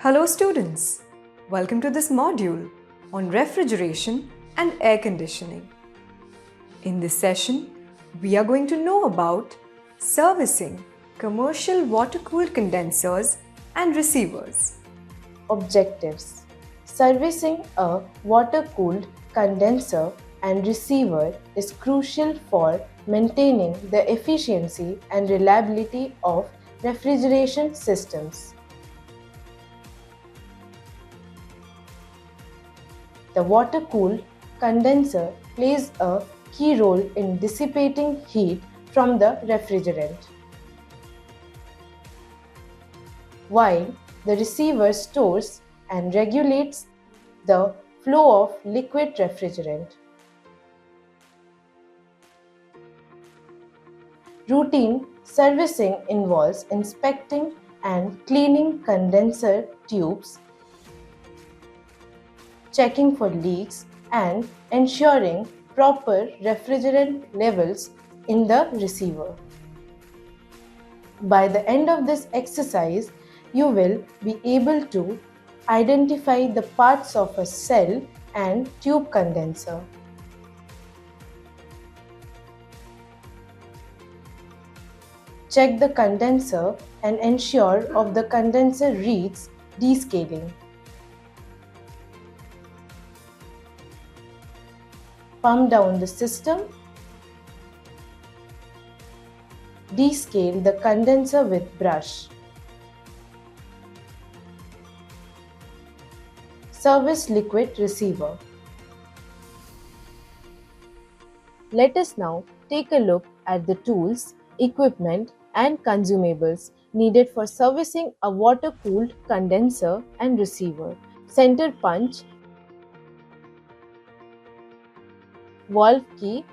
Hello students, welcome to this module on refrigeration and air conditioning. In this session, we are going to know about servicing commercial water-cooled condensers and receivers. Objectives: servicing a water-cooled condenser and receiver is crucial for maintaining the efficiency and reliability of refrigeration systems. The water-cooled condenser plays a key role in dissipating heat from the refrigerant, while the receiver stores and regulates the flow of liquid refrigerant. Routine servicing involves inspecting and cleaning condenser tubes, checking for leaks, and ensuring proper refrigerant levels in the receiver. By the end of this exercise, you will be able to identify the parts of a cell and tube condenser. Check the condenser and ensure of the condenser reads descaling. Pump down the system. Descale the condenser with brush. Service liquid receiver. Let us now take a look at the tools, equipment, and consumables needed for servicing a water-cooled condenser and receiver. Center punch, valve key,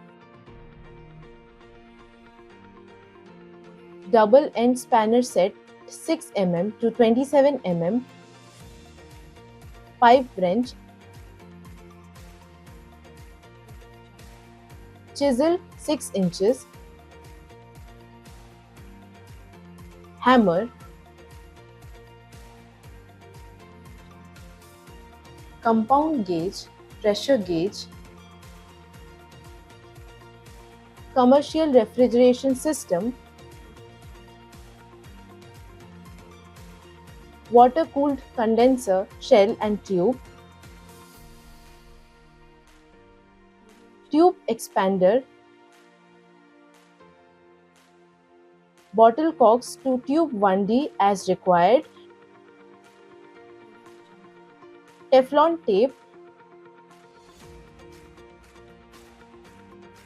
double end spanner set 6 mm to 27 mm, pipe wrench, chisel 6 inches, hammer, compound gauge, pressure gauge, commercial refrigeration system, water-cooled condenser shell and tube, tube expander, bottle corks to tube 1D as required, Teflon tape,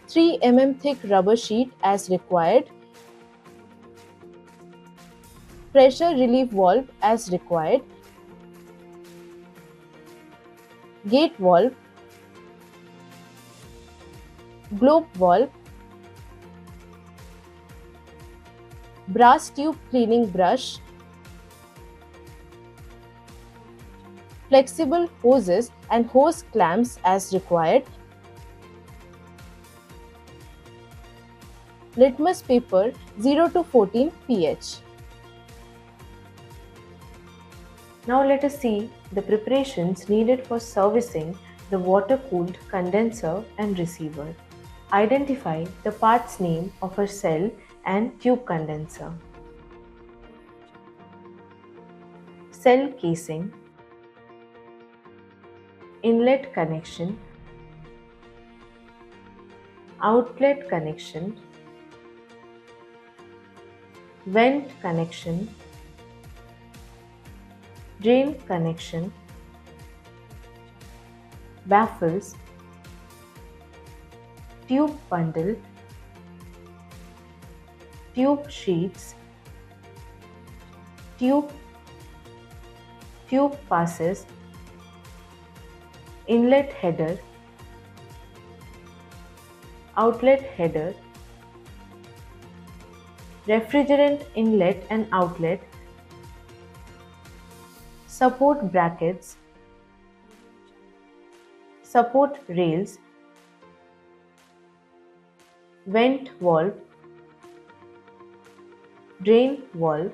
3 mm thick rubber sheet as required, pressure relief valve as required, gate valve, globe valve, brass tube cleaning brush, flexible hoses and hose clamps as required, litmus paper 0 to 14 pH. Now let us see the preparations needed for servicing the water-cooled condenser and receiver. Identify the parts name of a cell and tube condenser. Cell casing, inlet connection, outlet connection, vent connection, drain connection, baffles, tube bundle, tube sheets, tube passes, inlet header, outlet header, refrigerant inlet and outlet, support brackets, support rails, vent valve, drain valve,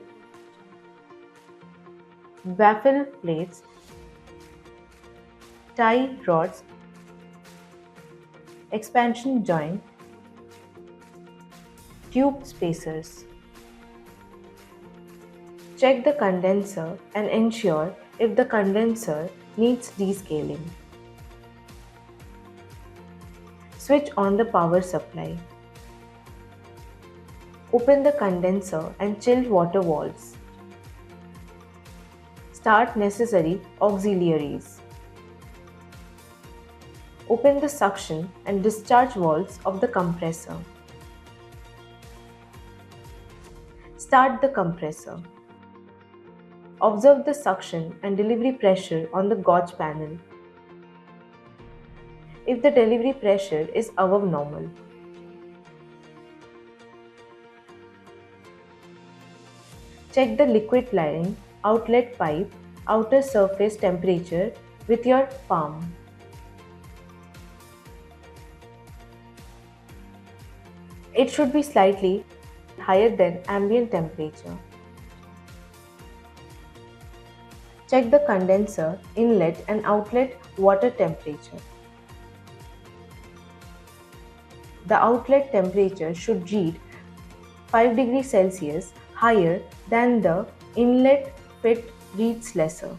baffle plates, tie rods, expansion joint, tube spacers. Check the condenser and ensure if the condenser needs descaling. Switch on the power supply. Open the condenser and chilled water valves. Start necessary auxiliaries. Open the suction and discharge valves of the compressor. Start the compressor. Observe the suction and delivery pressure on the gauge panel. If the delivery pressure is above normal. Check the liquid line, outlet pipe, outer surface temperature with your palm. It should be slightly higher than ambient temperature. Check the condenser, inlet and outlet water temperature. The outlet temperature should read 5 degrees Celsius higher than the inlet fit reads lesser.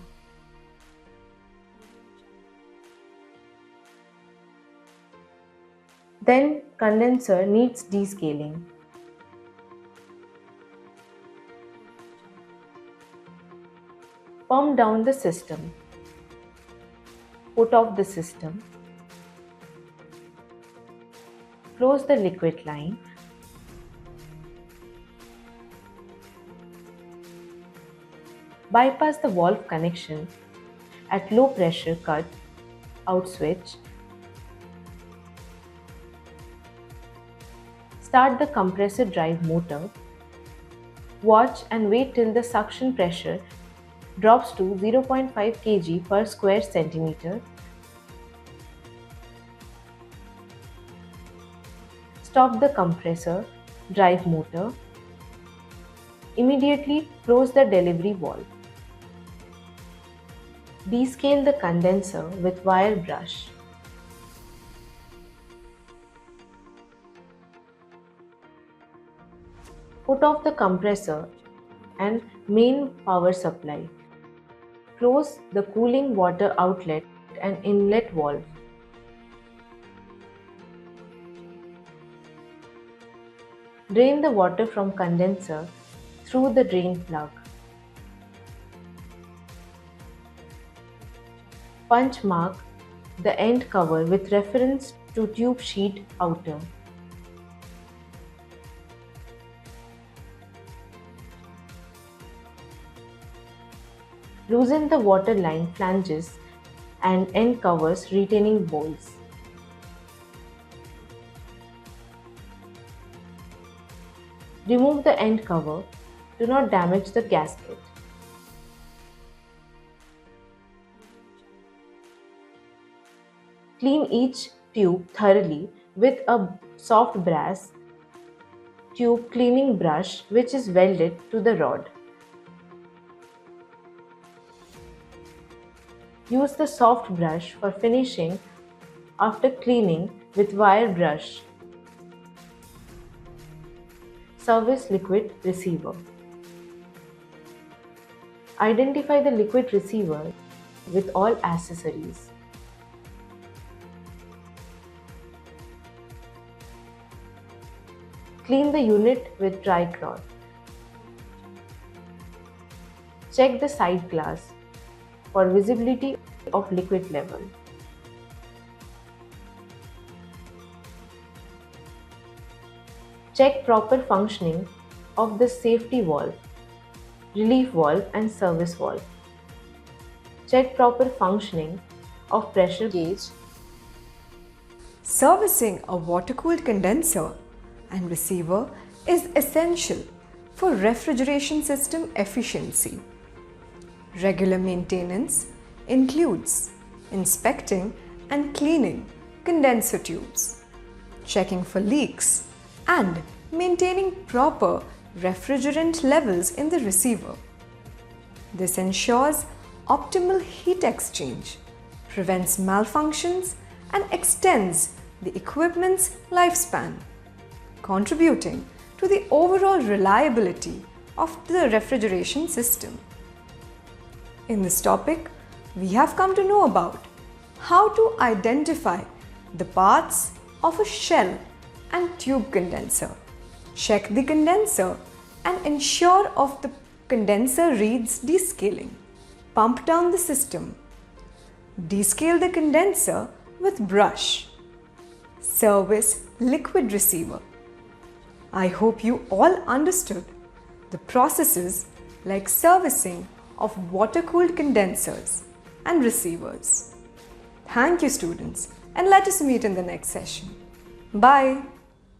Then condenser needs descaling. Pump down the system. Put off the system. Close the liquid line. Bypass the valve connection at low pressure cut, out switch. Start the compressor drive motor. Watch and wait till the suction pressure drops to 0.5 kg per square centimeter. Stop the compressor drive motor. Immediately close the delivery valve. Descale the condenser with wire brush. Put off the compressor and main power supply. Close the cooling water outlet and inlet valve. Drain the water from condenser through the drain plug. Punch mark the end cover with reference to tube sheet outer. Loosen the water line flanges and end covers retaining bolts. Remove the end cover. Do not damage the gasket. Clean each tube thoroughly with a soft brass tube cleaning brush which is welded to the rod. Use the soft brush for finishing after cleaning with wire brush. Service liquid receiver. Identify the liquid receiver with all accessories. Clean the unit with dry cloth. Check the side glass for visibility of liquid level. Check proper functioning of the safety valve, relief valve and service valve. Check proper functioning of pressure gauge. Servicing a water-cooled condenser and receiver is essential for refrigeration system efficiency. Regular maintenance includes inspecting and cleaning condenser tubes, checking for leaks, and maintaining proper refrigerant levels in the receiver. This ensures optimal heat exchange, prevents malfunctions, and extends the equipment's lifespan, contributing to the overall reliability of the refrigeration system. In this topic, we have come to know about how to identify the parts of a shell and tube condenser. Check the condenser and ensure of the condenser reads descaling. Pump down the system. Descale the condenser with brush. Service liquid receiver. I hope you all understood the processes like servicing of water-cooled condensers and receivers. Thank you, students, and let us meet in the next session. Bye.